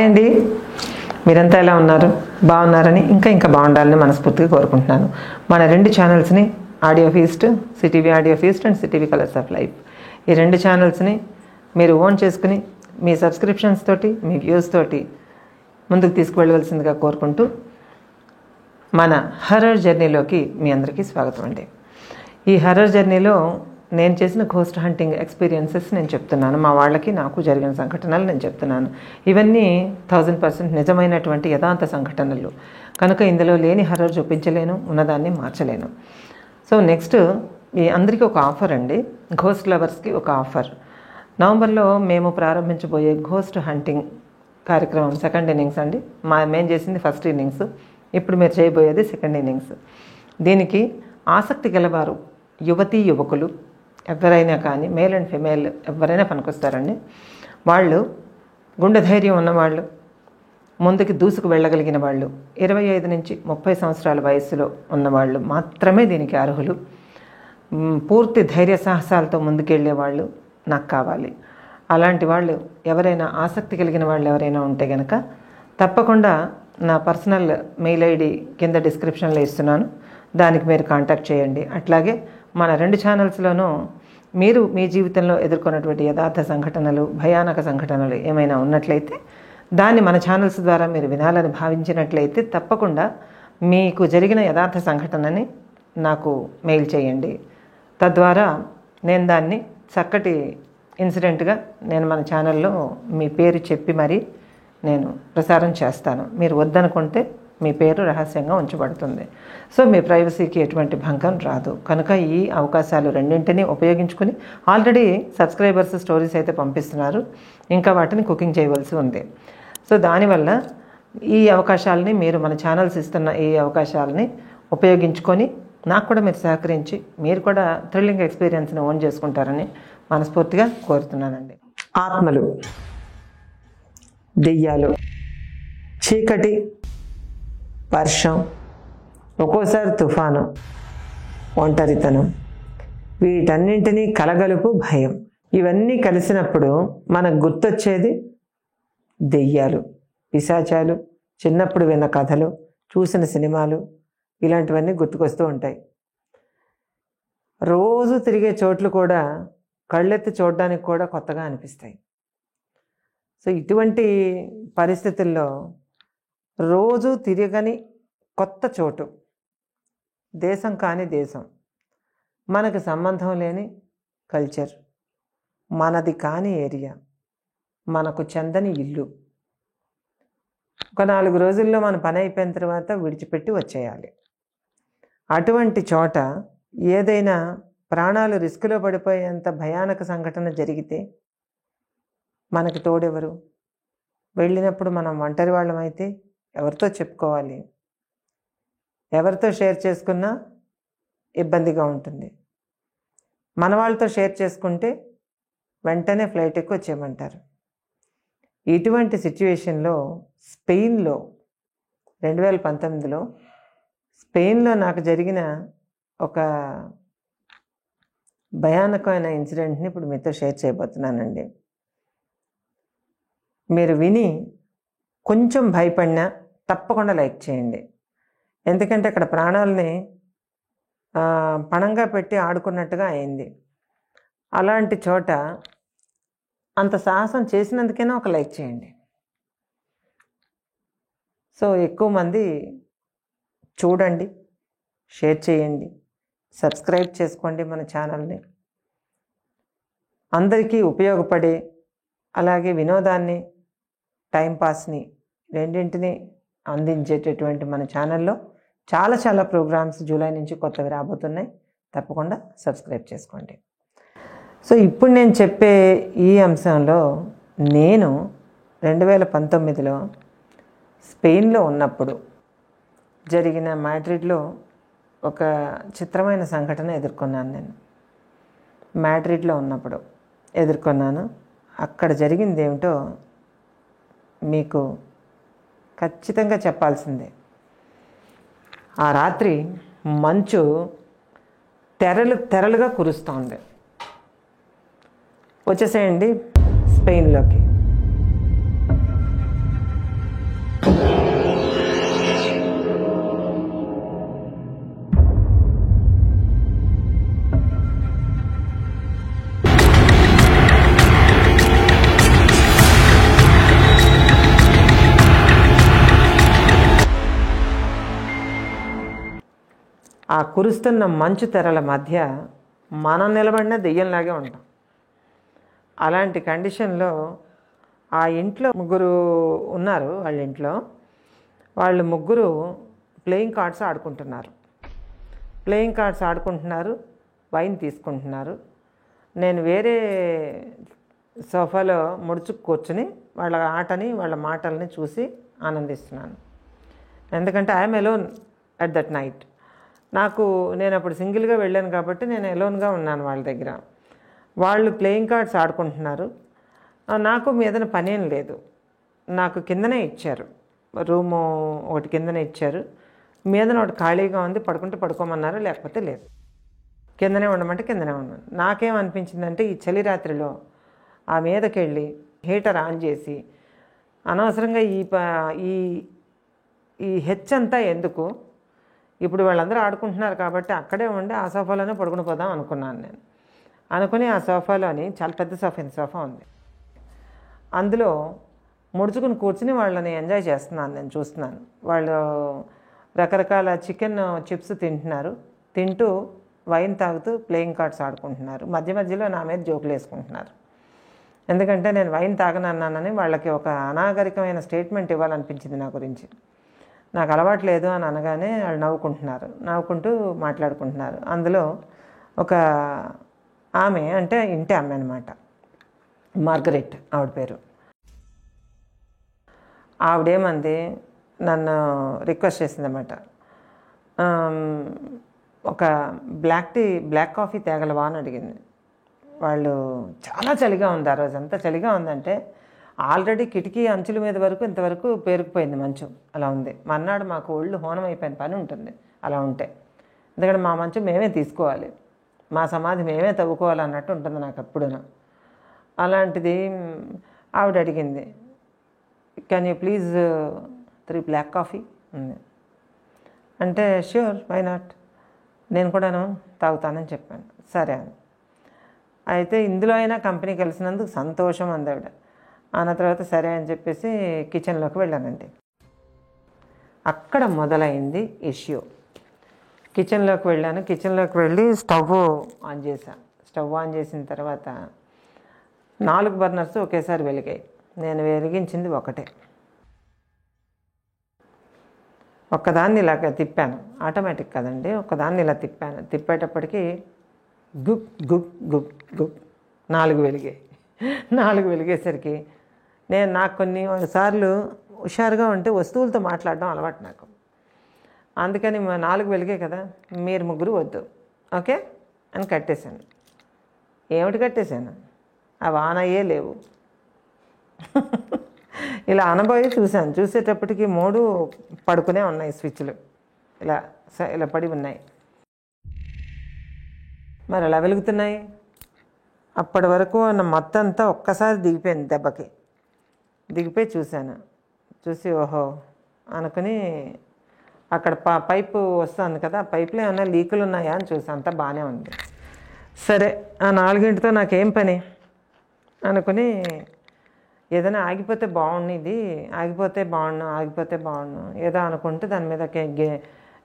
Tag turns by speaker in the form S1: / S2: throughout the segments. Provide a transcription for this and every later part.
S1: అండి, మీరంతా ఎలా ఉన్నారు? బాగున్నారని ఇంకా బాగుండాలని మనస్ఫూర్తిగా కోరుకుంటున్నాను. మన 2 ఛానల్స్ని audio feast, CTV audio feast and CTV colours of life, ఈ 2 ఛానల్స్ని మీరు ఓన్ చేసుకుని మీ సబ్స్క్రిప్షన్స్ తోటి, మీ వ్యూస్ తోటి ముందుకు తీసుకువెళ్ళవలసిందిగా కోరుకుంటూ మన హర్రర్ జర్నీలోకి మీ అందరికీ స్వాగతం అండి. ఈ హర్రర్ జర్నీలో నేను చేసిన ఘోస్ట్ హంటింగ్ ఎక్స్పీరియన్సెస్ నేను చెప్తున్నాను. మా వాళ్ళకి నాకు జరిగిన సంఘటనలు నేను చెప్తున్నాను. ఇవన్నీ 1000% నిజమైనటువంటి యథార్థ సంఘటనలు కనుక ఇందులో లేని హర్రర్ చూపించలేను, ఉన్నదాన్ని మార్చలేను. సో నెక్స్ట్ ఈ అందరికీ ఒక ఆఫర్ అండి, ఘోస్ట్ లవర్స్కి ఒక ఆఫర్. నవంబర్లో మేము ప్రారంభించబోయే ఘోస్ట్ హంటింగ్ కార్యక్రమం సెకండ్ ఇన్నింగ్స్ అండి. మేము చేసింది ఫస్ట్ ఇన్నింగ్స్, ఇప్పుడు మీరు చేయబోయేది సెకండ్ ఇన్నింగ్స్. దీనికి ఆసక్తి గలవారు, యువతీ యువకులు ఎవరైనా కానీ, మేల్ అండ్ ఫిమేల్ ఎవరైనా పనికొస్తారండి. వాళ్ళు గుండె ధైర్యం ఉన్నవాళ్ళు, ముందుకు దూసుకు వెళ్ళగలిగిన వాళ్ళు, 25 నుంచి 30 సంవత్సరాల వయస్సులో ఉన్నవాళ్ళు మాత్రమే దీనికి అర్హులు. పూర్తి ధైర్య సాహసాలతో ముందుకెళ్ళే వాళ్ళు నాకు కావాలి. అలాంటి వాళ్ళు ఎవరైనా, ఆసక్తి కలిగిన వాళ్ళు ఎవరైనా ఉంటే కనుక తప్పకుండా నా పర్సనల్ మెయిల్ ఐడి కింద డిస్క్రిప్షన్లో ఇస్తున్నాను, దానికి మీరు కాంటాక్ట్ చేయండి. అట్లాగే మన 2 ఛానల్స్లోనూ మీరు మీ జీవితంలో ఎదుర్కొన్నటువంటి యథార్థ సంఘటనలు, భయానక సంఘటనలు ఏమైనా ఉన్నట్లయితే దాన్ని మన ఛానల్స్ ద్వారా మీరు వినాలని భావించినట్లయితే తప్పకుండా మీకు జరిగిన యథార్థ సంఘటనని నాకు మెయిల్ చేయండి. తద్వారా నేను దాన్ని చక్కటి ఇన్సిడెంట్గా నేను మన ఛానల్లో మీ పేరు చెప్పి మరీ నేను ప్రసారం చేస్తాను. మీరు వద్దనుకుంటే మీ పేరు రహస్యంగా ఉంచబడుతుంది. సో మీ ప్రైవసీకి ఎటువంటి భంగం రాదు. కనుక ఈ అవకాశాలు రెండింటినీ ఉపయోగించుకుని, ఆల్రెడీ సబ్స్క్రైబర్స్ స్టోరీస్ అయితే పంపిస్తున్నారు, ఇంకా వాటిని కుకింగ్ చేయవలసి ఉంది. సో దానివల్ల ఈ అవకాశాలని, మీరు మన ఛానల్స్ ఇస్తున్న ఈ అవకాశాలని ఉపయోగించుకొని నాకు కూడా మీరు సహకరించి మీరు కూడా థ్రిల్లింగ్ ఎక్స్పీరియన్స్ని ఓన్ చేసుకుంటారని మనస్ఫూర్తిగా కోరుతున్నానండి. ఆత్మలు, దెయ్యాలు, చీకటి, వర్షం, ఒక్కోసారి తుఫాను, ఒంటరితనం, వీటన్నింటినీ కలగలుపు భయం, ఇవన్నీ కలిసినప్పుడు మనకు గుర్తొచ్చేది దెయ్యాలు, పిశాచాలు, చిన్నప్పుడు విన్న కథలు, చూసిన సినిమాలు, ఇలాంటివన్నీ గుర్తుకొస్తూ ఉంటాయి. రోజు తిరిగే చోట్లు కూడా కళ్ళెత్తి చూడడానికి కూడా కొత్తగా అనిపిస్తాయి. సో ఇటువంటి పరిస్థితుల్లో రోజు తిరగని కొత్త చోటు, దేశం కాని దేశం, మనకు సంబంధం లేని కల్చర్, మనది కాని ఏరియా, మనకు చెందని ఇల్లు, ఒక 4 రోజుల్లో మన పని అయిపోయిన తర్వాత విడిచిపెట్టి వచ్చేయాలి. అటువంటి చోట ఏదైనా ప్రాణాలు రిస్కులో పడిపోయేంత భయానక సంఘటన జరిగితే మనకి తోడెవరు? వెళ్ళినప్పుడు మనం ఒంటరి వాళ్ళమైతే ఎవరితో చెప్పుకోవాలి? ఎవరితో షేర్ చేసుకున్నా ఇబ్బందిగా ఉంటుంది. మన వాళ్ళతో షేర్ చేసుకుంటే వెంటనే ఫ్లైట్ ఎక్కి వచ్చేయమంటారు. ఇటువంటి సిచ్యువేషన్లో స్పెయిన్లో 2019లో స్పెయిన్లో నాకు జరిగిన ఒక భయానకమైన ఇన్సిడెంట్ని ఇప్పుడు మీతో షేర్ చేయబోతున్నానండి. మీరు విని కొంచెం భయపడినా తప్పకుండా లైక్ చేయండి. ఎందుకంటే అక్కడ ప్రాణాలని పణంగా పెట్టి ఆడుకున్నట్టుగా అయింది. అలాంటి చోట అంత సాహసం చేసినందుకైనా ఒక లైక్ చేయండి. సో ఎక్కువ మంది చూడండి, షేర్ చేయండి, సబ్స్క్రైబ్ చేసుకోండి మన ఛానల్ని. అందరికీ ఉపయోగపడే, అలాగే వినోదాన్ని, టైంపాస్ని రెండింటినీ అందించేటటువంటి మన ఛానల్లో చాలా ప్రోగ్రామ్స్ జూలై నుంచి కొత్తవి రాబోతున్నాయి. తప్పకుండా సబ్స్క్రైబ్ చేసుకోండి. సో ఇప్పుడు నేను చెప్పే ఈ అంశంలో నేను 2019లో స్పెయిన్లో ఉన్నప్పుడు జరిగిన మాడ్రిడ్లో ఒక చిత్రమైన సంఘటన ఎదుర్కొన్నాను. నేను మాడ్రిడ్లో ఉన్నప్పుడు ఎదుర్కొన్నాను. అక్కడ జరిగింది ఏమిటో మీకు ఖచ్చితంగా చెప్పాల్సిందే. ఆ రాత్రి మంచు తెరలుగా కురుస్తోంది. వచ్చేసేయండి స్పెయిన్లోకి. ఆ కురుస్తున్న మంచు తెరల మధ్య మనం నిలబడిన దెయ్యంలాగే ఉంటాం. అలాంటి కండిషన్లో ఆ ఇంట్లో ముగ్గురు ఉన్నారు. వాళ్ళ ఇంట్లో వాళ్ళు ముగ్గురు ప్లేయింగ్ కార్డ్స్ ఆడుకుంటున్నారు. వైన్ తీసుకుంటున్నారు. నేను వేరే సోఫాలో ముడుచుకు కూర్చుని వాళ్ళ ఆటని వాళ్ళ మాటల్ని చూసి ఆనందిస్తున్నాను. ఎందుకంటే I'm alone at that night. నేను అప్పుడు సింగిల్గా వెళ్ళాను కాబట్టి నేను ఎలోన్గా ఉన్నాను వాళ్ళ దగ్గర. వాళ్ళు ప్లేయింగ్ కార్డ్స్ ఆడుకుంటున్నారు. నాకు మీదన పనేం లేదు. నాకు కిందనే ఇచ్చారు, రూము ఒకటి కిందనే ఇచ్చారు. మీదన ఒకటి ఖాళీగా ఉంది, పడుకుంటే పడుకోమన్నారు, లేకపోతే లేదు. కిందనే ఉండమంటే కిందనే ఉన్నాను. నాకేమనిపించిందంటే ఈ చలి రాత్రిలో ఆ మీదకి వెళ్ళి హీటర్ ఆన్ చేసి అనవసరంగా ఈ హెచ్చంతా ఎందుకు, ఇప్పుడు వాళ్ళందరూ ఆడుకుంటున్నారు కాబట్టి అక్కడే ఉండి ఆ సోఫాలోనే పడుకుని పోదాం అనుకున్నాను. నేను అనుకుని ఆ సోఫాలోని చాలా పెద్ద సోఫా ఉంది. అందులో ముడుచుకుని కూర్చుని వాళ్ళని ఎంజాయ్ చేస్తున్నాను. నేను చూస్తున్నాను వాళ్ళు రకరకాల చికెన్ చిప్స్ తింటూ వైన్ తాగుతూ ప్లేయింగ్ కార్డ్స్ ఆడుకుంటున్నారు. మధ్య మధ్యలో నా మీద జోకులు వేసుకుంటున్నారు. ఎందుకంటే నేను వైన్ తాగనన్నానని వాళ్ళకి ఒక అనాగరికమైన స్టేట్మెంట్ ఇవ్వాలనిపించింది నా గురించి. నాకు అలవాటు లేదు అని అనగానే వాళ్ళు నవ్వుకుంటూ మాట్లాడుకుంటున్నారు. అందులో ఒక ఆమె, అంటే ఇంటి ఆమె అనమాట, మార్గరెట్ ఆవిడ పేరు. ఆవిడేమంది, నన్ను రిక్వెస్ట్ చేసిందన్నమాట, ఒక బ్లాక్ కాఫీ తేగలవా అని అడిగింది. వాళ్ళు చాలా చలిగా ఉంది ఆ రోజు. ఎంత చలిగా ఉందంటే ఆల్రెడీ కిటికీ అంచుల మీద వరకు ఇంతవరకు పేరుకుపోయింది మంచం. అలా ఉంది. మర్నాడు మాకు ఒళ్ళు హోనం అయిపోయిన పని ఉంటుంది అలా ఉంటే. ఎందుకంటే మా మంచం మేమే తీసుకోవాలి, మా సమాధి మేమే తవ్వుకోవాలన్నట్టు ఉంటుంది నాకు ఎప్పుడూనా. అలాంటిది ఆవిడ అడిగింది, can you please 3 black coffee ఉంది అంటే, ష్యూర్, వై నాట్, నేను కూడాను తాగుతానని చెప్పాను. సరే అని. అయితే ఇందులో అయినా కంపెనీ కలిసినందుకు సంతోషం అంది ఆవిడ. అన్న తర్వాత సరే అని చెప్పేసి కిచెన్లోకి వెళ్ళానండి. అక్కడ మొదలైంది ఇష్యూ. కిచెన్లోకి వెళ్ళి స్టవ్ ఆన్ చేశాను. స్టవ్ ఆన్ చేసిన తర్వాత 4 బర్నర్స్ ఒకేసారి వెలిగాయి. నేను వెలిగించింది ఒకటే. ఒక్కదాన్ని ఇలాగ తిప్పాను, ఆటోమేటిక్ కదండి, ఒక్కదాన్ని ఇలా తిప్పేటప్పటికి గుప్ గుప్ గుప్ గుప్ 4 వెలిగాయి. 4 వెలిగేసరికి నాకు కొన్నిసార్లు హుషారుగా ఉంటే వస్తువులతో మాట్లాడడం అలవాటు నాకు. అందుకని 4 వెలిగాయి కదా, మీరు ముగ్గురు వద్దు, ఓకే అని కట్టేశాను. ఏమిటి కట్టేశాను, అవి ఆన్ అయ్యే లేవు. ఇలా అనబోయి చూసేటప్పటికి 3 పడుకునే ఉన్నాయి, స్విచ్లు ఇలా పడి ఉన్నాయి. మరి ఎలా వెలుగుతున్నాయి? అప్పటి వరకు మొత్తం అంతా ఒక్కసారి దిగిపోయింది, దెబ్బకి దిగిపోయి చూసి ఓహో అనుకుని అక్కడ పైపు వస్తుంది కదా, ఆ పైపులో ఏమన్నా లీకులు ఉన్నాయా అని చూసాను. అంతా బాగానే ఉంది. సరే, ఆ 4ంటితో నాకేం పని అనుకుని ఏదైనా ఆగిపోతే బాగుండు ఏదో అనుకుంటే దాని మీద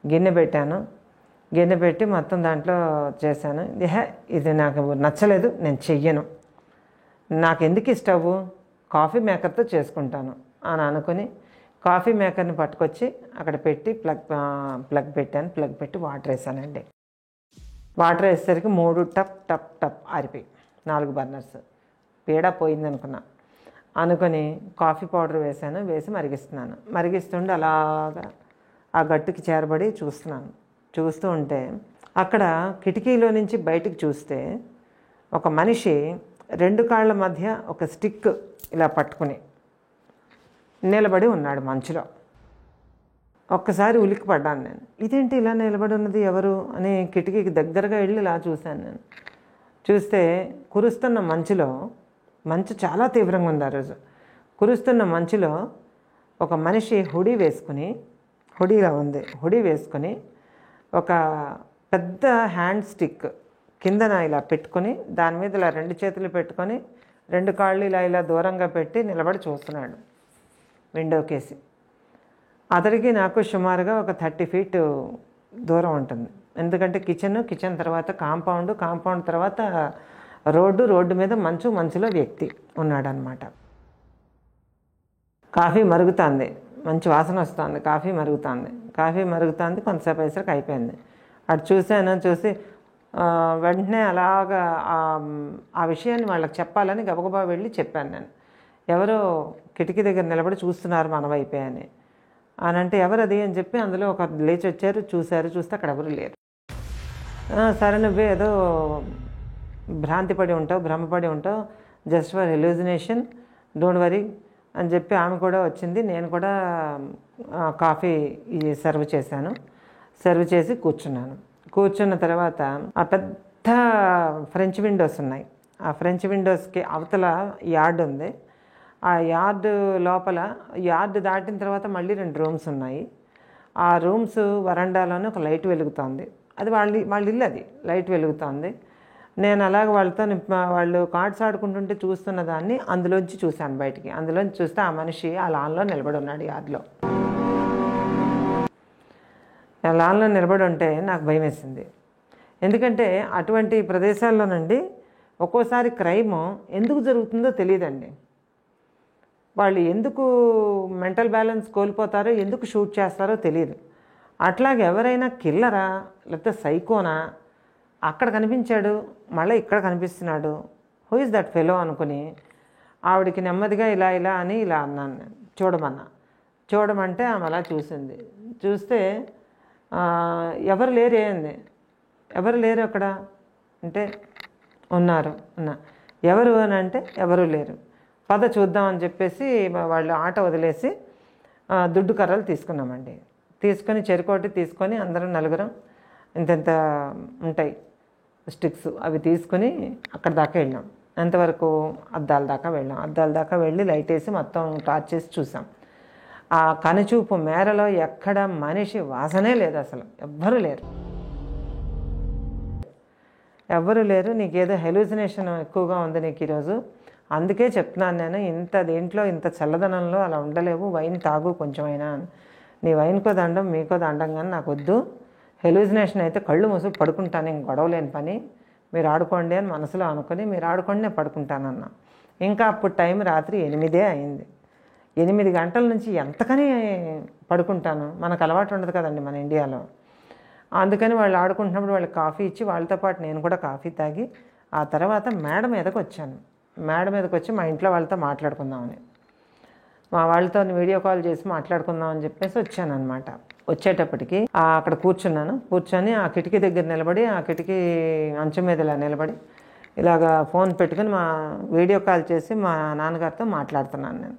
S1: గిన్నె పెట్టాను. గిన్నె పెట్టి మొత్తం దాంట్లో చేశాను. ఇది నాకు నచ్చలేదు, నేను చెయ్యను, నాకు ఎందుకు స్టవ్, కాఫీ మేకర్తో చేసుకుంటాను అని అనుకుని కాఫీ మేకర్ని పట్టుకొచ్చి అక్కడ పెట్టి ప్లగ్ పెట్టి వాటర్ వేసానండి. వాటర్ వేసేసరికి 3 టప్ టప్ టప్ ఆరిపోయి 4 బర్నర్స్. పీడా పోయిందనుకుని కాఫీ పౌడర్ వేసి మరిగిస్తుంటే అలాగా ఆ గట్టుకి చేరబడి చూస్తూ ఉంటే అక్కడ కిటికీలో నుంచి బయటికి చూస్తే ఒక మనిషి 2 కాళ్ళ మధ్య ఒక స్టిక్ ఇలా పట్టుకుని నిలబడి ఉన్నాడు మంచులో. ఒక్కసారి ఉలిక్కి పడ్డాను నేను. ఇదేంటి ఇలా నిలబడి ఉన్నది ఎవరు అని కిటికీకి దగ్గరగా వెళ్ళి ఇలా చూశాను నేను. చూస్తే కురుస్తున్న మంచు చాలా తీవ్రంగా ఉంది ఆ రోజు. కురుస్తున్న మంచులో ఒక మనిషి హుడీ వేసుకుని ఒక పెద్ద హ్యాండ్ స్టిక్ కిందన ఇలా పెట్టుకొని దాని మీద ఇలా 2 చేతులు పెట్టుకొని 2 కాళ్ళు ఇలా దూరంగా పెట్టి నిలబడి చూస్తున్నాడు విండోకేసి. అతడికి నాకు సుమారుగా ఒక 30 ఫీట్ దూరం ఉంటుంది. ఎందుకంటే కిచెన్ తర్వాత కాంపౌండ్ తర్వాత రోడ్డు మీద మంచులో వ్యక్తి ఉన్నాడనమాట. కాఫీ మరుగుతుంది, మంచి వాసన వస్తుంది, కాఫీ మరుగుతుంది. కొంతసేపు అయ్యేసరికి అయిపోయింది. అటు చూసి వెంటనే అలాగా ఆ విషయాన్ని వాళ్ళకి చెప్పాలని గబగబా వెళ్ళి చెప్పాను నేను. ఎవరో కిటికీ దగ్గర నిలబడి చూస్తున్నారు మన వైపే అని అంటే ఎవరు అది అని చెప్పి అందులో ఒక లేచి వచ్చారు, చూస్తే అక్కడ ఎవరు లేరు. సరే నువ్వే ఏదో భ్రమపడి ఉంటావు, just for hallucination, don't worry అని చెప్పి ఆమె కూడా వచ్చింది. నేను కూడా కాఫీ సర్వ్ చేసి కూర్చున్న తర్వాత ఆ పెద్ద ఫ్రెంచ్ విండోస్ ఉన్నాయి. ఆ ఫ్రెంచ్ విండోస్కి అవతల యార్డ్ ఉంది. ఆ యార్డ్ దాటిన తర్వాత మళ్ళీ 2 రూమ్స్ ఉన్నాయి. ఆ రూమ్స్ వరండాలోనే ఒక లైట్ వెలుగుతోంది. అది వాళ్ళ ఇల్లు, అది లైట్ వెలుగుతోంది. నేను అలాగ వాళ్ళు కార్డ్స్ ఆడుకుంటుంటే చూస్తున్న దాన్ని అందులోంచి చూశాను బయటికి. అందులోంచి చూస్తే ఆ మనిషి ఆ లాన్లో నిలబడి ఉన్నాడు. యార్డ్లో లాన్లో నిలబడి ఉంటే నాకు భయం వేసింది. ఎందుకంటే అటువంటి ప్రదేశాల్లోనండి ఒక్కోసారి క్రైమ్ ఎందుకు జరుగుతుందో తెలియదండి. వాళ్ళు ఎందుకు మెంటల్ బ్యాలెన్స్ కోల్పోతారో, ఎందుకు షూట్ చేస్తారో తెలియదు. అట్లాగే ఎవరైనా కిల్లరా లేకపోతే సైకోనా, అక్కడ కనిపించాడు మళ్ళీ ఇక్కడ కనిపిస్తున్నాడు, హూ ఇస్ దట్ ఫెలో అనుకుని ఆవిడికి నెమ్మదిగా ఇలా అని అన్నాను నేను. చూడమంటే ఆమె అలా చూస్తే ఎవరు లేరు అక్కడ అంటే ఉన్నారు. ఎవరు అని అంటే ఎవరు లేరు. పద చూద్దామని చెప్పేసి వాళ్ళు ఆట వదిలేసి దుడ్డు కర్రలు తీసుకున్నామండి. చెరుకోటి తీసుకొని అందరం నలుగురం ఇంత ఉంటాయి స్టిక్స్, అవి తీసుకొని అక్కడ దాకా వెళ్ళాం. ఎంతవరకు అద్దాల దాకా వెళ్ళి లైట్ వేసి మొత్తం టార్చ్ చేసి చూసాం. ఆ కనుచూపు మేరలో ఎక్కడ మనిషి వాసనే లేదు, అసలు ఎవ్వరు లేరు. నీకేదో హెల్యూసినేషన్ ఎక్కువగా ఉంది నీకు ఈరోజు, అందుకే చెప్తున్నాను నేను, దేంట్లో ఇంత చల్లదనంలో అలా ఉండలేవు, వైన్ తాగు కొంచెమైనా. నీ వైన్కో దండం మీకో దండం కానీ నాకు వద్దు, హెల్యూసినేషన్ అయితే కళ్ళు మూసుకు పడుకుంటాను, ఇంక గొడవలేని పని, మీరు ఆడుకోండి అని మనసులో అనుకుని మీరు ఆడుకోండి నేను పడుకుంటానన్నా. ఇంకా అప్పుడు టైం రాత్రి 8 అయింది. 8 గంటల నుంచి ఎంతకని పడుకుంటాను, మనకు అలవాటు ఉండదు కదండి మన ఇండియాలో. అందుకని వాళ్ళు ఆడుకుంటున్నప్పుడు వాళ్ళకి కాఫీ ఇచ్చి వాళ్ళతో పాటు నేను కూడా కాఫీ తాగి ఆ తర్వాత మేడ మీదకి వచ్చి మా ఇంట్లో వాళ్ళతో మాట్లాడుకుందామని, మా వాళ్ళతో వీడియో కాల్ చేసి మాట్లాడుకుందామని చెప్పేసి వచ్చాను అనమాట. వచ్చేటప్పటికి అక్కడ కూర్చొని ఆ కిటికీ దగ్గర నిలబడి, ఆ కిటికీ అంచు మీద ఇలా నిలబడి ఇలాగా ఫోన్ పెట్టుకుని వీడియో కాల్ చేసి మా నాన్నగారితో మాట్లాడుతున్నాను నేను.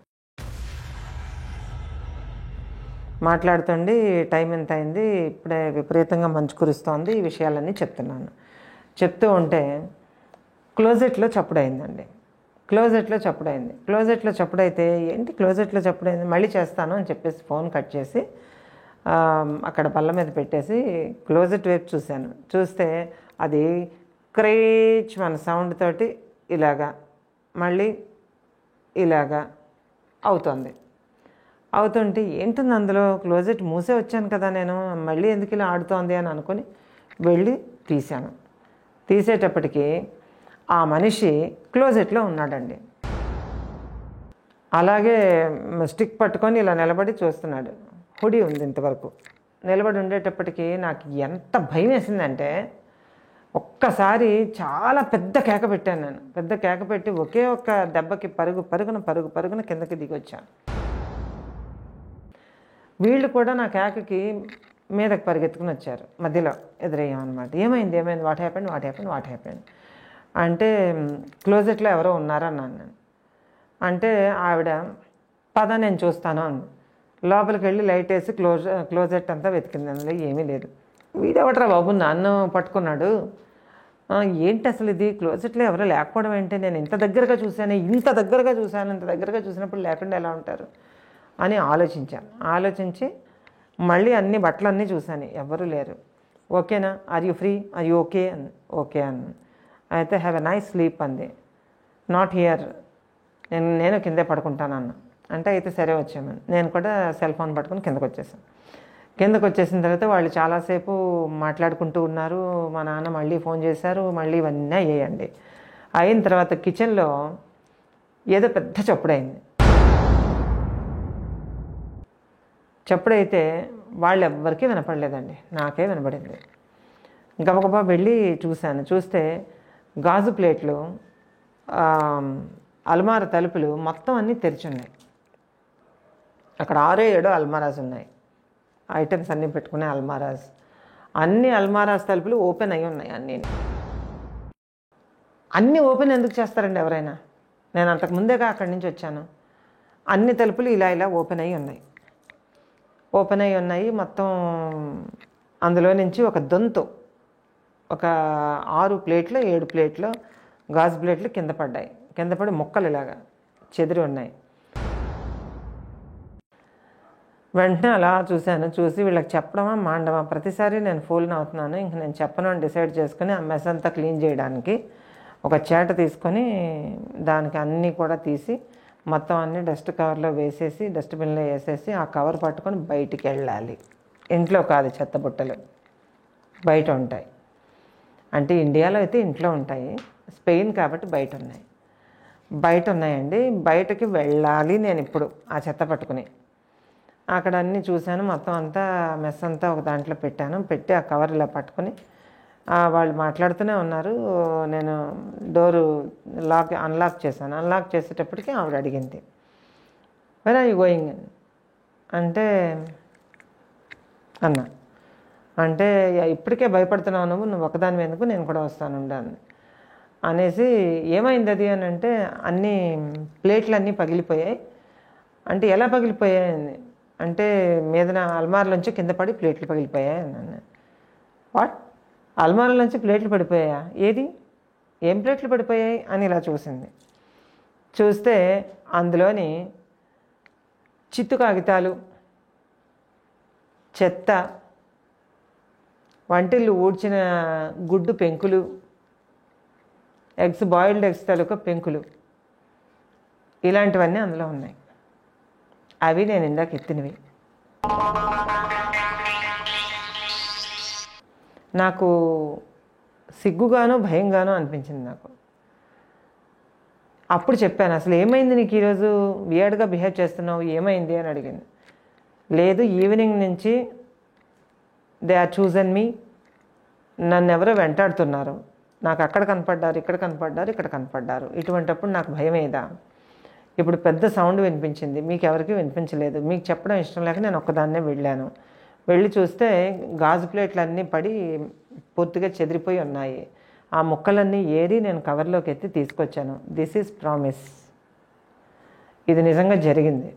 S1: మాట్లాడుతుండి టైం ఎంత అయింది, ఇప్పుడే విపరీతంగా మంచు కురుస్తోంది, ఈ విషయాలన్నీ చెప్తూ ఉంటే క్లోజెట్లో చప్పుడైందండి. క్లోజెట్లో చప్పుడైతే ఏంటి క్లోజెట్లో చప్పుడైంది, మళ్ళీ చేస్తాను అని చెప్పేసి ఫోన్ కట్ చేసి అక్కడ బల్ల మీద పెట్టేసి క్లోజెట్ వైపు చూస్తే అది క్రేచ్ మన సౌండ్ తోటి మళ్ళీ ఇలాగా అవుతుంటే ఏంటుంది అందులో, క్లోజెట్ మూసే వచ్చాను కదా నేను, మళ్ళీ ఎందుకు ఇలా ఆడుతోంది అని అనుకుని వెళ్ళి తీసేటప్పటికి ఆ మనిషి క్లోజెట్లో ఉన్నాడండి. అలాగే స్టిక్ పట్టుకొని ఇలా నిలబడి చూస్తున్నాడు. హుడీ ఉంది ఇంతవరకు, నిలబడి ఉండేటప్పటికి నాకు ఎంత భయం వేసిందంటే ఒక్కసారి చాలా పెద్ద కేక పెట్టాను నేను. పెద్ద కేక పెట్టి ఒకే ఒక్క దెబ్బకి పరుగున కిందకి దిగి వచ్చాను. వీళ్ళు కూడా నా కేకకి మీదకి పరిగెత్తుకుని వచ్చారు, మధ్యలో ఎదురయ్యామన్నమాట. ఏమైంది వాట్ హ్యాపెండ్ అంటే క్లోజెట్లో ఎవరో ఉన్నారన్నాను నేను. అంటే ఆవిడ పద నేను చూస్తాను అని లోపలికి వెళ్ళి లైట్ వేసి క్లోజెట్ అంతా వెతికింది, అందులో ఏమీ లేదు. వీడెవట్రా బాబు నన్ను పట్టుకున్నాడు, ఏంటి అసలు ఇది క్లోజెట్లో ఎవరో లేకపోవడం ఏంటి, నేను ఇంత దగ్గరగా చూసినప్పుడు లేకుండా ఎలా ఉంటారు అని ఆలోచించి మళ్ళీ అన్ని బట్టలన్నీ చూశాను, ఎవరు లేరు. ఓకేనా, are you free, are you okay అని అయితే హ్యావ్ ఎ నైస్ స్లీప్ అంది. నాట్ హియర్, నేను కిందే పడుకుంటాను అన్న. అంటే అయితే సరే వచ్చామని నేను కూడా సెల్ ఫోన్ పట్టుకుని కిందకు కిందకు వచ్చేసిన తర్వాత వాళ్ళు చాలాసేపు మాట్లాడుకుంటూ ఉన్నారు. మా నాన్న మళ్ళీ ఫోన్ చేశారు. మళ్ళీ ఇవన్నీ అయ్యాయండి. అయిన తర్వాత కిచెన్లో ఏదో పెద్ద చప్పుడైంది. చప్పుడైతే వాళ్ళు ఎవ్వరికీ వినపడలేదండి, నాకే వినపడింది. గబగబా వెళ్ళి చూశాను. చూస్తే గాజు ప్లేట్లు, అల్మారా తలుపులు మొత్తం అన్నీ తెరిచున్నాయి. అక్కడ 6-7 అల్మారాస్ ఉన్నాయి, ఐటమ్స్ అన్నీ పెట్టుకునే అల్మారాస్. అన్ని అల్మారాస్ తలుపులు ఓపెన్ అయి ఉన్నాయి. అన్నీ ఓపెన్ ఎందుకు చేస్తారండి ఎవరైనా? నేను అంతకుముందేగా అక్కడి నుంచి వచ్చాను. అన్ని తలుపులు ఇలా ఇలా ఓపెన్ అయి ఉన్నాయి. మొత్తం అందులో నుంచి ఒక దొంతు, ఒక 6 ప్లేట్లు 7 ప్లేట్లు గాజు ప్లేట్లు కింద పడి ముక్కలు ఇలాగా చెదిరి ఉన్నాయి. వెంటనే అలా చూశాను. చూసి వీళ్ళకి చెప్పడమా మాండమా, ప్రతిసారి నేను ఫూల్ని అవుతున్నాను. ఇంక నేను చెప్పను అని డిసైడ్ చేసుకుని ఆ మెస్ అంతా క్లీన్ చేయడానికి ఒక చేట తీసుకొని దానికి అన్నీ కూడా తీసి మొత్తం అన్నీ డస్ట్ కవర్లో వేసేసి డస్ట్బిన్లో వేసేసి ఆ కవర్ పట్టుకొని బయటికి వెళ్ళాలి. ఇంట్లో కాదు, చెత్త బుట్టలు బయట ఉంటాయి. అంటే ఇండియాలో అయితే ఇంట్లో ఉంటాయి, స్పెయిన్ కాబట్టి బయట ఉన్నాయండి. బయటకి వెళ్ళాలి నేను ఇప్పుడు ఆ చెత్త పట్టుకుని. అక్కడ అన్నీ చూశాను. మొత్తం అంతా మెస్ అంతా ఒక దాంట్లో పెట్టి ఆ కవర్ ఇలా పట్టుకొని వాళ్ళు మాట్లాడుతూనే ఉన్నారు. నేను డోరు అన్లాక్ చేశాను. అన్లాక్ చేసేటప్పటికి ఆవిడ అడిగింది, వేర్ ఆర్ యూ గోయింగ్ అంటే అన్నా. అంటే ఇప్పటికే భయపడుతున్నావు నువ్వు ఒకదాని ఎందుకు, నేను కూడా వస్తాను ఉండాను అనేసి. ఏమైంది అది అని అంటే, అన్నీ ప్లేట్లు అన్నీ పగిలిపోయాయి. అంటే ఎలా పగిలిపోయాయి అంటే, మీదన అల్మార్లోంచి కింద పడి ప్లేట్లు పగిలిపోయాయి అన్నాను. వాట్, అల్మార్లోంచి ప్లేట్లు పడిపోయాయా? ఏం ప్లేట్లు పడిపోయాయి అని ఇలా చూసింది. చూస్తే అందులోని చిత్తు కాగితాలు, చెత్త, వంటిల్లు ఊడ్చిన గుడ్డు పెంకులు, బాయిల్డ్ ఎగ్స్ తాలూకా పెంకులు, ఇలాంటివన్నీ అందులో ఉన్నాయి. అవి నేను ఇందాక ఎత్తినవి. నాకు సిగ్గుగానో భయంగానో అనిపించింది నాకు. అప్పుడు చెప్పాను, అసలు ఏమైంది నీకు ఈరోజు వియర్డ్గా బిహేవ్ చేస్తున్నావు, ఏమైంది అని అడిగింది. లేదు, ఈవినింగ్ నుంచి దే ఆర్ చూజన్ మీ, నన్ను ఎవరో వెంటాడుతున్నారు, నాకు అక్కడ కనపడ్డారు, ఇక్కడ కనపడ్డారు. ఇటువంటిప్పుడు నాకు భయమేదా? ఇప్పుడు పెద్ద సౌండ్ వినిపించింది, మీకు ఎవరికి వినిపించలేదు, మీకు చెప్పడం ఇష్టం లేక నేను ఒక్కదాన్నే వెళ్ళి చూస్తే గాజు ప్లేట్లు అన్నీ పడి పూర్తిగా చెదిరిపోయి ఉన్నాయి. ఆ ముక్కలన్నీ ఏరి నేను కవర్లోకి ఎత్తి తీసుకొచ్చాను. దిస్ ఈజ్ ప్రామిస్, ఇది నిజంగా జరిగింది.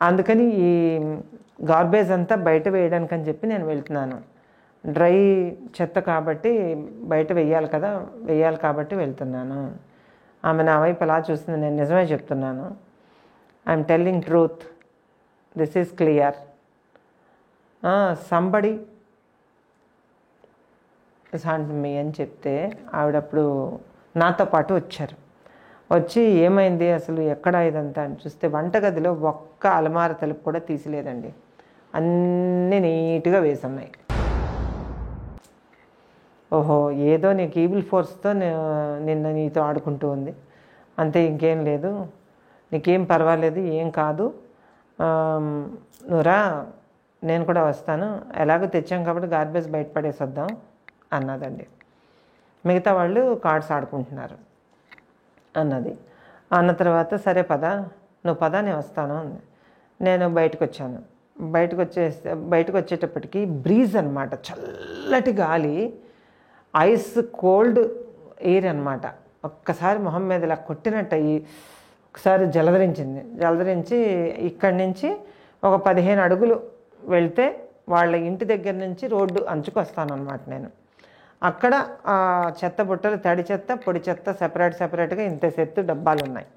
S1: అందుకని ఈ గార్బేజ్ అంతా బయట వేయడానికి అని చెప్పి నేను వెళ్తున్నాను. డ్రై చెత్త కాబట్టి బయట వెయ్యాలి కాబట్టి వెళ్తున్నాను. ఆమె నా వైపు అలా చూస్తుంది. నేను నిజమే చెప్తున్నాను. I'm telling truth, this is clear. Somebody sent me అని చెప్తే ఆవిడప్పుడు నాతో పాటు వచ్చి ఏమైంది అసలు, ఎక్కడ ఇదంతా అని చూస్తే వంటగదిలో ఒక్క అలమార తలుపు కూడా తీసిలేదండి, అన్నీ నీట్గా వేసున్నాయి. ఓహో, ఏదో నీకు ఈవిల్ ఫోర్స్తో నీతో ఆడుకుంటూ ఉంది అంతే, ఇంకేం లేదు, నీకేం పర్వాలేదు, ఏం కాదు, నువ్వురా, నేను కూడా వస్తాను, ఎలాగో తెచ్చాం కాబట్టి గార్బేజ్ బయట పడేసి వద్దాం అన్నదండి. మిగతా వాళ్ళు కార్డ్స్ ఆడుకుంటున్నారు అన్నది. అన్న తర్వాత సరే నువ్వు పద నేను వస్తాను అంది. నేను బయటకు వచ్చేటప్పటికి బ్రీజ్ అనమాట, చల్లటి గాలి, ఐస్ కోల్డ్ ఎయిర్ అనమాట. ఒక్కసారి మొహం మీద ఇలా కొట్టినట్టు అయ్యి ఒకసారి జలధరించి ఇక్కడి నుంచి ఒక 15 అడుగులు వెళ్తే వాళ్ళ ఇంటి దగ్గర నుంచి రోడ్డు అంచుకు వస్తానన్నమాట నేను. అక్కడ చెత్త బుట్టలు, తడి చెత్త, పొడి చెత్త సెపరేట్గా ఇంత సెత్తు డబ్బాలు ఉన్నాయి.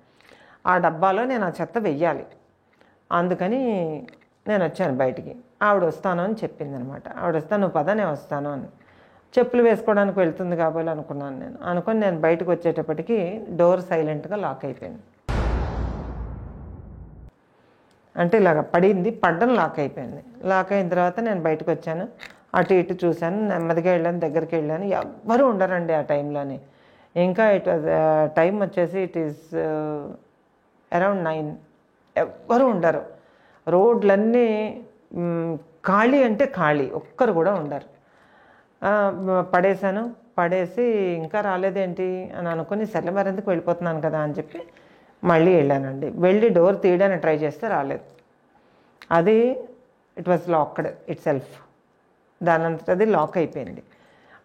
S1: ఆ డబ్బాలో నేను ఆ చెత్త వెయ్యాలి. అందుకని నేను వచ్చాను బయటికి. ఆవిడ వస్తాను అని చెప్పింది అనమాట. ఆవిడ వస్తాను, నువ్వు పద నేను వస్తాను అని. చెప్పులు వేసుకోవడానికి వెళ్తుంది కాబోలు అనుకున్నాను నేను. నేను బయటకు వచ్చేటప్పటికి డోర్ సైలెంట్గా లాక్ అయిపోయింది. అంటే ఇలాగ పడింది, పడ్డం లాక్ అయిపోయింది. లాక్ అయిన తర్వాత నేను బయటకు వచ్చాను, అటు ఇటు చూశాను, నెమ్మదిగా వెళ్ళాను, దగ్గరికి వెళ్ళాను. ఎవ్వరూ ఉండరండి ఆ టైంలోని. ఇంకా టైం వచ్చేసి ఇట్ ఈస్ అరౌండ్ 9. ఎవ్వరూ ఉండరు. రోడ్లన్నీ ఖాళీ అంటే ఖాళీ, ఒక్కరు కూడా ఉండరు. పడేశాను. పడేసి ఇంకా రాలేదేంటి అని అనుకుని సర్లే మరెందుకు వెళ్ళిపోతున్నాను కదా అని చెప్పి మళ్ళీ వెళ్ళానండి. వెళ్ళి డోర్ తీయడానికి ట్రై చేస్తే రాలేదు. అది it was locked it self. దానంతట అది లాక్ అయిపోయింది.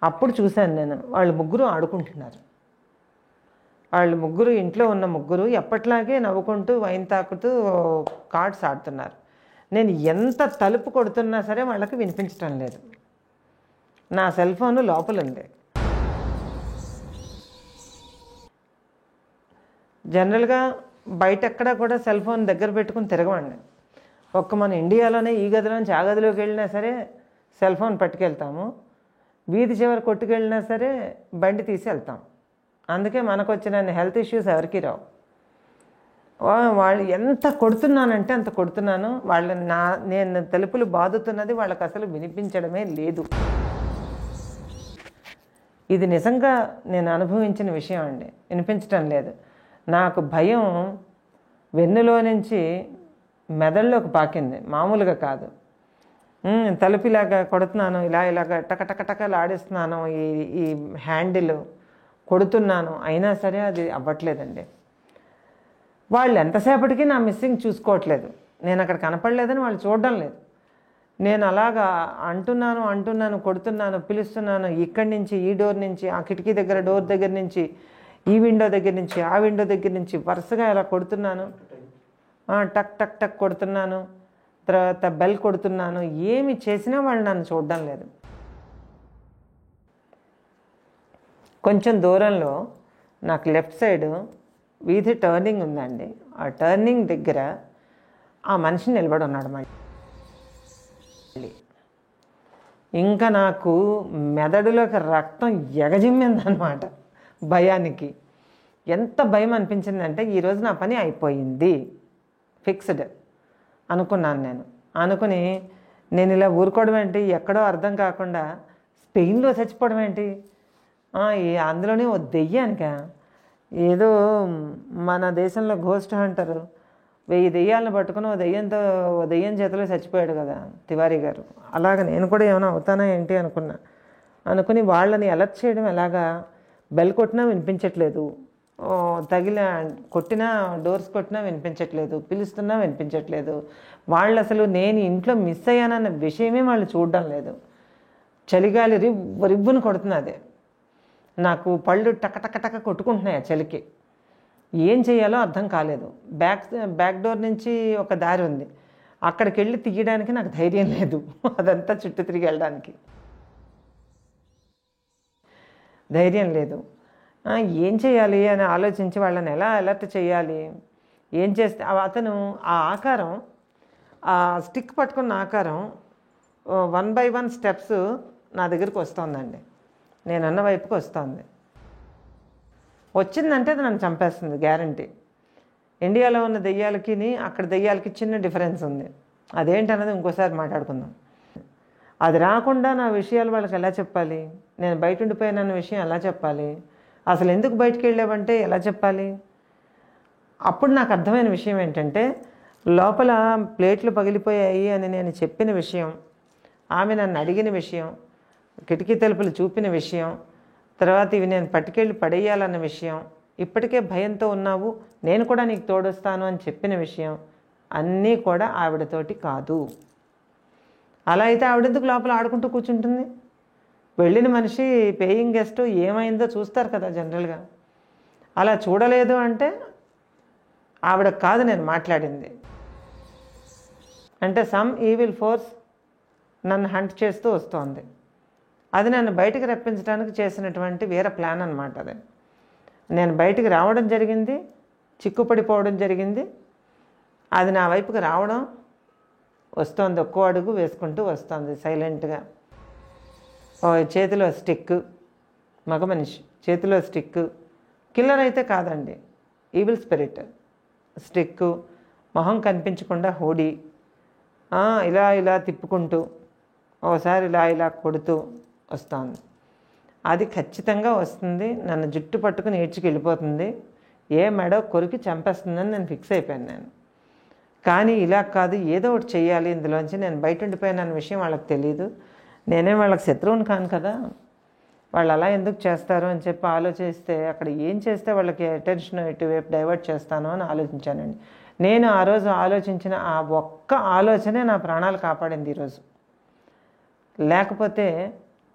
S1: అప్పుడు చూశాను నేను, వాళ్ళు ముగ్గురు ఆడుకుంటున్నారు. వాళ్ళు ముగ్గురు, ఇంట్లో ఉన్న ముగ్గురు ఎప్పట్లాగే నవ్వుకుంటూ వైన్ తాకుతూ కార్డ్స్ ఆడుతున్నారు. నేను ఎంత తలుపు కొడుతున్నా సరే వాళ్ళకి వినిపించటం లేదు. నా సెల్ ఫోన్ లోపల ఉంది. జనరల్గా బయట ఎక్కడా కూడా సెల్ ఫోన్ దగ్గర పెట్టుకుని తిరగమండి. మన ఇండియాలోనే ఈ గదిలోంచి ఆ గదిలోకి వెళ్ళినా సరే సెల్ ఫోన్ పట్టుకెళ్తాము. వీధి చివరి కొట్టుకెళ్ళినా సరే బండి తీసి వెళ్తాం. అందుకే మనకు వచ్చిన హెల్త్ ఇష్యూస్ ఎవరికి రావు. వాళ్ళు ఎంత కొడుతున్నానంటే అంత కొడుతున్నాను. నేను తలుపులు బాదుతున్నది వాళ్ళకి అసలు వినిపించడమే లేదు. ఇది నిజంగా నేను అనుభవించిన విషయం అండి. వినిపించటం లేదు. నాకు భయం వెన్నులో నుంచి మెదడులోకి పాకింది, మామూలుగా కాదు. తలుపు ఇలాగా కొడుతున్నాను, ఇలాగ టకటకటకలు ఆడిస్తున్నాను, ఈ హ్యాండిల్ కొడుతున్నాను, అయినా సరే అది అవ్వట్లేదండి. వాళ్ళు ఎంతసేపటికి నా మిస్సింగ్ చూసుకోవట్లేదు. నేను అక్కడ కనపడలేదని వాళ్ళు చూడడం లేదు. నేను అలాగా అంటున్నాను, కొడుతున్నాను, పిలుస్తున్నాను. ఇక్కడి నుంచి, ఈ డోర్ నుంచి, ఆ కిటికీ దగ్గర డోర్ దగ్గర నుంచి, ఈ విండో దగ్గర నుంచి, ఆ విండో దగ్గర నుంచి వరుసగా ఇలా కొడుతున్నాను. టక్ టక్ టక్ కొడుతున్నాను. తర్వాత బెల్ కొడుతున్నాను. ఏమి చేసినా వాళ్ళు నన్ను చూడడం లేదు. కొంచెం దూరంలో నాకు లెఫ్ట్ సైడ్ వీధి టర్నింగ్ ఉందండి. ఆ టర్నింగ్ దగ్గర ఆ మనిషి నిలబడి ఉన్నాడు. మళ్ళీ ఇంకా నాకు మెదడులోకి రక్తం ఎగజిమ్మిందనమాట భయానికి. ఎంత భయం అనిపించిందంటే ఈరోజు నా పని అయిపోయింది, ఫిక్స్డ్ అనుకున్నాను. అనుకుని నేను ఇలా ఊరుకోవడం ఏంటి, ఎక్కడో అర్థం కాకుండా స్పెయిన్లో చచ్చిపోవడం ఏంటి, అందులోనే ఓ దెయ్యానిక, ఏదో మన దేశంలో గోస్ట్ హంటరు 1000 దెయ్యాలను పట్టుకుని ఓ దెయ్యం చేతిలో చచ్చిపోయాడు కదా తివారీ గారు. అలాగ నేను కూడా ఏమైనా అవుతానా ఏంటి అనుకుని వాళ్ళని అలర్ట్ చేయడం ఎలాగా. బెల్ కొట్టినా వినిపించట్లేదు, కొట్టినా డోర్స్ కొట్టినా వినిపించట్లేదు, పిలుస్తున్నా వినిపించట్లేదు. వాళ్ళు అసలు నేను ఇంట్లో మిస్ అయ్యానన్న విషయమే వాళ్ళు చూడడం లేదు. చలిగాలి రిబ్బును కొడుతున్నది. నాకు పళ్ళు టకటకటక కొట్టుకుంటున్నాయి ఆ చలికి. ఏం చేయాలో అర్థం కాలేదు. బ్యాక్ డోర్ నుంచి ఒక దారి ఉంది, అక్కడికి వెళ్ళి తీయడానికి నాకు ధైర్యం లేదు. అదంతా చుట్టూ తిరిగి వెళ్ళడానికి ధైర్యం లేదు. ఏం చేయాలి అని ఆలోచించి వాళ్ళని ఎలా అలర్ట్ చేయాలి, ఏం చేస్తే అతను ఆ ఆకారం, ఆ స్టిక్ పట్టుకున్న ఆకారం 1 by 1 స్టెప్స్ నా దగ్గరికి వస్తుందండి. నేనన్న వైపుకి వస్తుంది. వచ్చిందంటే అది నన్ను చంపేస్తుంది గ్యారంటీ. ఇండియాలో ఉన్న దెయ్యాలకి అక్కడ దెయ్యాలకి చిన్న డిఫరెన్స్ ఉంది. అదేంటన్నది ఇంకోసారి మాట్లాడుకుందాం. అది రాకుండా నా విషయాలు వాళ్ళకి ఎలా చెప్పాలి, నేను బయట ఉండిపోయానన్న విషయం ఎలా చెప్పాలి, అసలు ఎందుకు బయటికి వెళ్ళావంటే ఎలా చెప్పాలి. అప్పుడు నాకు అర్థమైన విషయం ఏంటంటే, లోపల ప్లేట్లు పగిలిపోయాయి అని నేను చెప్పిన విషయం, ఆమె నన్ను అడిగిన విషయం, కిటికీ తలుపులు చూపిన విషయం, తర్వాత ఇవి నేను పట్టుకెళ్ళి పడేయాలన్న విషయం, ఇప్పటికే భయంతో ఉన్నావు, నేను కూడా నీకు తోడొస్తాను అని చెప్పిన విషయం అన్నీ కూడా ఆవిడతోటి కాదు. అలా అయితే ఆవిడెందుకు లోపల ఆడుకుంటూ కూర్చుంటుంది? వెళ్ళిన మనిషి పేయింగ్ గెస్ట్ ఏమైందో చూస్తారు కదా జనరల్గా. అలా చూడలేదు అంటే ఆవిడ కాదు నేను మాట్లాడింది. అంటే సమ్ ఈవిల్ ఫోర్స్ నన్ను హంట్ చేస్తూ వస్తోంది. అది నన్ను బయటికి రప్పించడానికి చేసినటువంటి వేరే ప్లాన్ అనమాట. అది నేను బయటికి రావడం జరిగింది, చిక్కుపడిపోవడం జరిగింది. అది నా వైపుకి రావడం, వస్తోంది, ఒక్కో అడుగు వేసుకుంటూ వస్తుంది సైలెంట్గా. చేతిలో స్టిక్, మగ మనిషి చేతిలో స్టిక్, కిల్లర్ అయితే కాదండి, ఈవిల్ స్పిరిట్, స్టిక్, మొహం కనిపించకుండా హూడి ఇలా ఇలా తిప్పుకుంటూ ఓసారి ఇలా ఇలా కొడుతూ వస్తుంది. అది ఖచ్చితంగా వస్తుంది. నన్ను జుట్టు పట్టుకుని ఈడ్చుకెళ్ళిపోతుంది. ఏ మెడో కొరికి చంపేస్తుందని నేను ఫిక్స్ అయిపోయాను నేను. కానీ ఇలా కాదు, ఏదో ఒకటి చెయ్యాలి ఇందులోంచి. నేను బయట ఉండిపోయాను అన్న విషయం వాళ్ళకి తెలియదు. నేనే వాళ్ళకి శత్రువుని కాను కదా, వాళ్ళు అలా ఎందుకు చేస్తారు అని చెప్పి ఆలోచిస్తే అక్కడ ఏం చేస్తే వాళ్ళకి అటెన్షన్ ఇటువైపు డైవర్ట్ చేస్తాను అని ఆలోచించానండి. నేను ఆ రోజు ఆలోచించిన ఆ ఒక్క ఆలోచనే నా ప్రాణాలు కాపాడింది ఈరోజు. లేకపోతే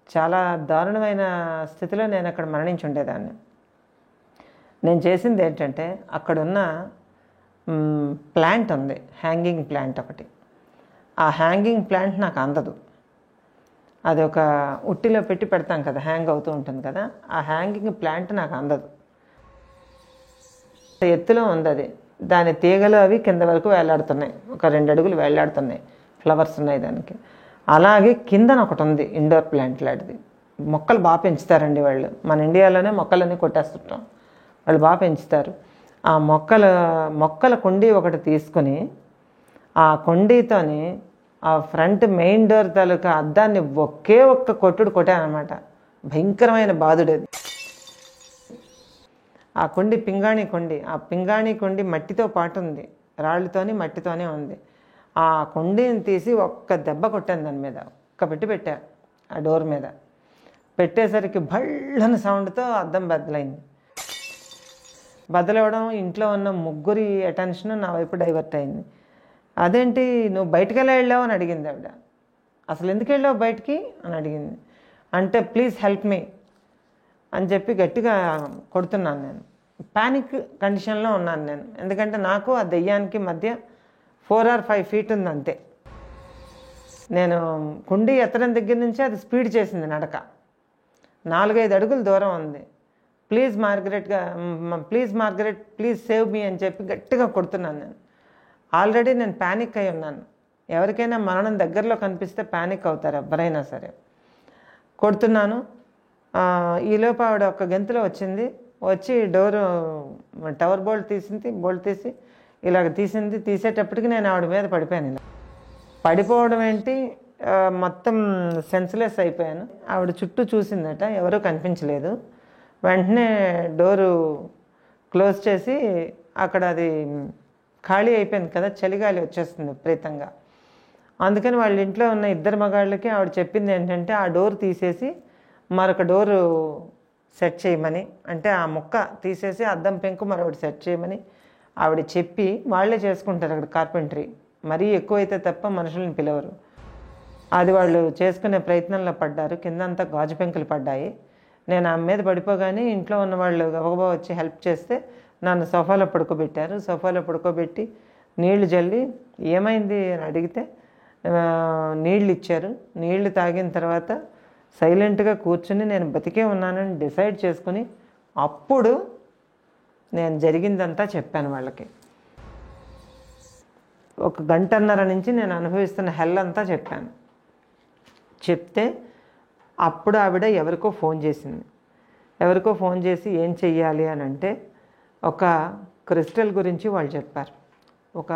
S1: చాలా దారుణమైన స్థితిలో నేను అక్కడ మరణించి ఉండేదాన్ని. నేను చేసింది ఏంటంటే, అక్కడున్న ప్లాంట్ ఉంది, హ్యాంగింగ్ ప్లాంట్ ఒకటి. ఆ హ్యాంగింగ్ ప్లాంట్ నాకు అందదు. అది ఒక ఉట్టిలో పెట్టి పెడతాం కదా, హ్యాంగ్ అవుతూ ఉంటుంది కదా, ఆ హ్యాంగింగ్ ప్లాంట్ నాకు అందదు. ఎత్తులో ఉంది అది. దాని తీగలు అవి కింద వరకు వేలాడుతున్నాయి, ఒక 2 అడుగులు వేలాడుతున్నాయి, ఫ్లవర్స్ ఉన్నాయి దానికి. అలాగే కిందన ఒకటి ఉంది ఇండోర్ ప్లాంట్ లాంటిది. మొక్కలు బాగా పెంచుతారండి వాళ్ళు. మన ఇండియాలోనే మొక్కలన్నీ కొట్టేస్తుంటాం, వాళ్ళు బాగా పెంచుతారు. ఆ మొక్కల కుండీ ఒకటి తీసుకుని ఆ కుండీతోని ఆ ఫ్రంట్ మెయిన్ డోర్ తాలూకా అద్దాన్ని ఒకే ఒక్క కొట్టుడు కొట్టానమాట. భయంకరమైన బాధుడేది. ఆ కుండి పింగాణి కుండి. ఆ పింగాణి కుండి మట్టితో పాటు ఉంది, రాళ్ళతోని మట్టితోనే ఉంది. ఆ కుండీని తీసి ఒక్క దెబ్బ కొట్టాను దాని మీద, ఒక్క పెట్టా ఆ డోర్ మీద. పెట్టేసరికి భళ్ళని సౌండ్తో అద్దం బద్దలైంది. బద్దలవడం, ఇంట్లో ఉన్న ముగ్గురి అటెన్షన్ నా వైపు డైవర్ట్ అయింది. అదేంటి నువ్వు బయటికి ఎలా వెళ్ళావు అని అడిగింది ఆవిడ. అసలు ఎందుకు వెళ్ళావు బయటికి అని అడిగింది. అంటే ప్లీజ్ హెల్ప్ మీ అని చెప్పి గట్టిగా కొడుతున్నాను నేను. ప్యానిక్ కండిషన్లో ఉన్నాను నేను. ఎందుకంటే నాకు ఆ దెయ్యానికి మధ్య 4 or 5 feet ఉంది అంతే. నేను కుండీ ఎత్తడం దగ్గర నుంచి అది స్పీడ్ చేసింది నడక. 4-5 అడుగులు దూరం ఉంది. Please Margaret please save me అని చెప్పి గట్టిగా కొడుతున్నాను నేను. ఆల్రెడీ నేను ప్యానిక్ అయి ఉన్నాను. ఎవరికైనా మరణం దగ్గరలో కనిపిస్తే ప్యానిక్ అవుతారు ఎవరైనా సరే. కొడుతున్నాను. ఈలోపు ఆవిడ ఒక గెంతులో వచ్చింది. వచ్చి డోరు టవర్ బోల్ట్ తీసి ఇలాగ తీసేటప్పటికి నేను ఆవిడ మీద పడిపోయాను. ఇలా పడిపోవడం ఏంటి, మొత్తం సెన్స్లెస్ అయిపోయాను. ఆవిడ చుట్టూ చూసిందట, ఎవరూ కనిపించలేదు. వెంటనే డోరు క్లోజ్ చేసి, అక్కడ అది ఖాళీ అయిపోయింది కదా, చలిగాలి వచ్చేస్తుంది విపరీతంగా. అందుకని వాళ్ళ ఇంట్లో ఉన్న 2 మగాళ్ళకి ఆవిడ చెప్పింది ఏంటంటే, ఆ డోర్ తీసేసి మరొక డోరు సెట్ చేయమని, అంటే ఆ ముక్క తీసేసి అద్దం పెంకు మరొకటి సెట్ చేయమని ఆవిడ చెప్పి, వాళ్ళే చేసుకుంటారు అక్కడ కార్పెంటరీ. మరీ ఎక్కువైతే తప్ప మనుషుల్ని పిలవరు. అది వాళ్ళు చేసుకునే ప్రయత్నంలో పడ్డారు. కిందంతా గాజు పెంకులు పడ్డాయి. నేను ఆమె మీద పడిపోగానే ఇంట్లో ఉన్న వాళ్ళు గబగబా వచ్చి హెల్ప్ చేస్తే నన్ను సోఫాలో పడుకోబెట్టారు. సోఫాలో పడుకోబెట్టి నీళ్లు జల్లి ఏమైంది అని అడిగితే నీళ్ళు ఇచ్చారు. నీళ్లు తాగిన తర్వాత సైలెంట్గా కూర్చుని నేను బతికే ఉన్నానని డిసైడ్ చేసుకుని అప్పుడు నేను జరిగిందంతా చెప్పాను వాళ్ళకి. 1 గంటన్నర నుంచి నేను అనుభవిస్తున్న హెల్ అంతా చెప్పాను. చెప్తే అప్పుడు ఆవిడ ఎవరికో ఫోన్ చేసి ఏం చెయ్యాలి అని అంటే, ఒక క్రిస్టల్ గురించి వాళ్ళు చెప్పారు. ఒక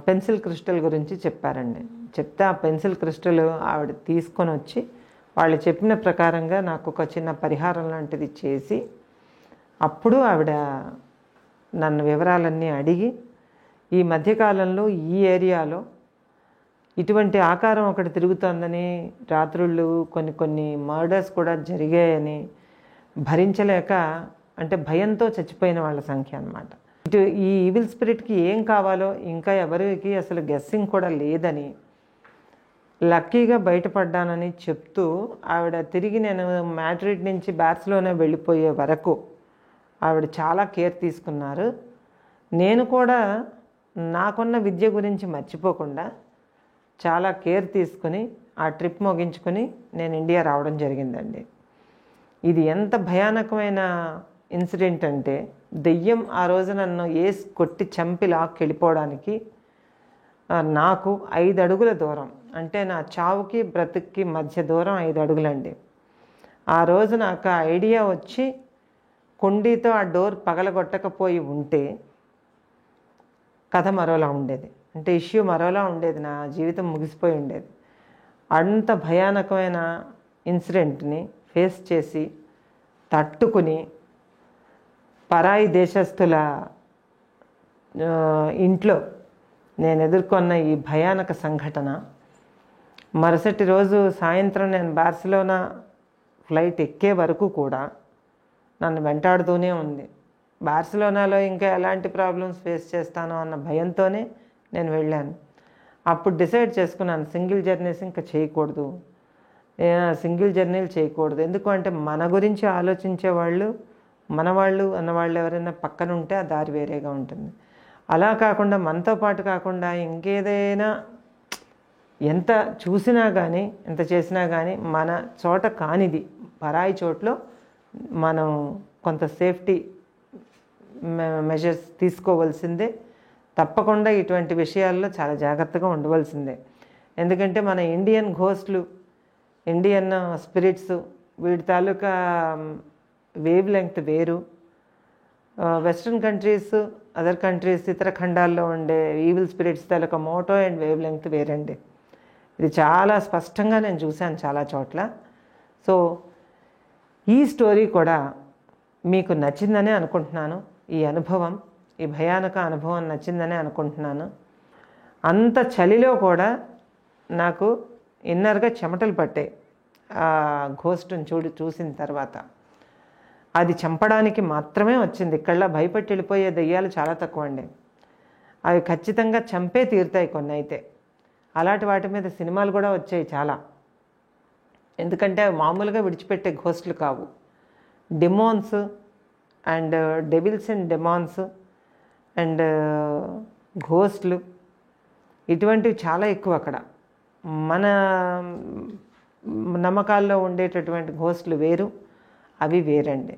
S1: పెన్సిల్ క్రిస్టల్ గురించి చెప్పారండి. చెప్తే ఆ పెన్సిల్ క్రిస్టల్ ఆవిడ తీసుకొని వచ్చి వాళ్ళు చెప్పిన ప్రకారంగా నాకు ఒక చిన్న పరిహారం లాంటిది చేసి, అప్పుడు ఆవిడ నన్ను వివరాలన్నీ అడిగి, ఈ మధ్యకాలంలో ఈ ఏరియాలో ఇటువంటి ఆకారం ఒకటి తిరుగుతోందని, రాత్రుళ్ళు కొన్ని మర్డర్స్ కూడా జరిగాయని భరించలేక, అంటే భయంతో చచ్చిపోయిన వాళ్ళ సంఖ్య అన్నమాట. ఈ ఈవిల్ స్పిరిట్కి ఏం కావాలో ఇంకా ఎవరికి అసలు గెస్సింగ్ కూడా లేదని, లక్కీగా బయటపడ్డానని చెప్తూ ఆవిడ తిరిగి నేను మ్యాడ్రిడ్ నుంచి బార్సిలోనా వెళ్ళిపోయే వరకు ఆవిడ చాలా కేర్ తీసుకున్నారు. నేను కూడా నాకున్న విద్య గురించి మర్చిపోకుండా చాలా కేర్ తీసుకుని ఆ ట్రిప్ ముగించుకొని నేను ఇండియా రావడం జరిగిందండి. ఇది ఎంత భయానకమైన ఇన్సిడెంట్ అంటే, దెయ్యం ఆ రోజు నన్ను కొట్టి చంపి లాక్కి వెళ్ళిపోవడానికి నాకు 5 అడుగుల దూరం, అంటే నా చావుకి బ్రతుక్కి మధ్య దూరం 5 అడుగులండి. ఆ రోజు నాకు ఐడియా వచ్చి కుండీతో ఆ డోర్ పగలగొట్టకపోయి ఉంటే కథ మరోలా ఉండేది, అంటే ఇష్యూ మరోలా ఉండేది, నా జీవితం ముగిసిపోయి ఉండేది. అంత భయానకమైన ఇన్సిడెంట్ని ఫేస్ చేసి తట్టుకుని పరాయి దేశస్థుల ఇంట్లో నేను ఎదుర్కొన్న ఈ భయానక సంఘటన మరుసటి రోజు సాయంత్రం నేను బార్సిలోనా ఫ్లైట్ ఎక్కే వరకు కూడా నన్ను వెంటాడుతూనే ఉంది. బార్సిలోనాలో ఇంకా ఎలాంటి ప్రాబ్లమ్స్ ఫేస్ చేస్తానో అన్న భయంతోనే నేను వెళ్ళాను. అప్పుడు డిసైడ్ చేసుకున్నాను, సింగిల్ జర్నీస్ ఇంకా చేయకూడదు, సింగిల్ జర్నీలు చేయకూడదు. ఎందుకు అంటే మన గురించి ఆలోచించే వాళ్ళు, మనవాళ్ళు అన్నవాళ్ళు ఎవరైనా పక్కన ఉంటే ఆ దారి వేరేగా ఉంటుంది. అలా కాకుండా మనతో పాటు కాకుండా ఇంకేదైనా ఎంత చూసినా కానీ ఎంత చేసినా కానీ మన చోట కానిది పరాయి చోట్లో మనం కొంత సేఫ్టీ మెజర్స్ తీసుకోవాల్సిందే. తప్పకుండా ఇటువంటి విషయాల్లో చాలా జాగ్రత్తగా ఉండవలసిందే. ఎందుకంటే మన ఇండియన్ ఘోస్ట్లు, ఇండియన్ స్పిరిట్స్, వీటి తాలూకా వేవ్ లెంగ్త్ వేరు. వెస్ట్రన్ కంట్రీస్, అదర్ కంట్రీస్, ఇతర ఖండాల్లో ఉండే ఈవిల్ స్పిరిట్స్ తాలూకా మోటో అండ్ వేవ్ లెంగ్త్ వేరండి. ఇది చాలా స్పష్టంగా నేను చూశాను చాలా చోట్ల. సో ఈ స్టోరీ కూడా మీకు నచ్చిందనే అనుకుంటున్నాను. ఈ అనుభవం, ఈ భయానక అనుభవం నచ్చిందనే అనుకుంటున్నాను. అంత చలిలో కూడా నాకు ఇన్నర్గా చెమటలు పట్టాయి ఆ ఘోస్ట్ని చూసిన తర్వాత. అది చంపడానికి మాత్రమే వచ్చింది. ఇక్కడ భయపెట్టి వెళ్ళిపోయే దెయ్యాలు చాలా తక్కువ అండి. అవి ఖచ్చితంగా చంపే తీరుతాయి కొన్ని అయితే. అలాంటి వాటి మీద సినిమాలు కూడా వచ్చాయి చాలా. ఎందుకంటే అవి మామూలుగా విడిచిపెట్టే ఘోస్ట్లు కావు. Demons and devils and demons and ఘోస్ట్లు ఇటువంటివి చాలా ఎక్కువ అక్కడ. మన నమ్మకాల్లో ఉండేటటువంటి ఘోస్ట్లు వేరు, అవి వేరండి.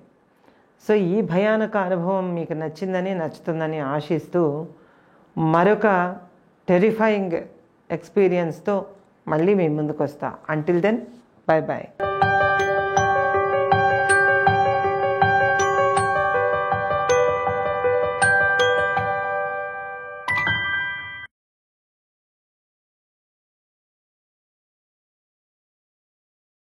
S1: సో ఈ భయానక అనుభవం మీకు నచ్చుతుందని ఆశిస్తూ మరొక టెరిఫైయింగ్ ఎక్స్పీరియన్స్తో మళ్ళీ మీ ముందుకు వస్తా. Until then, bye bye.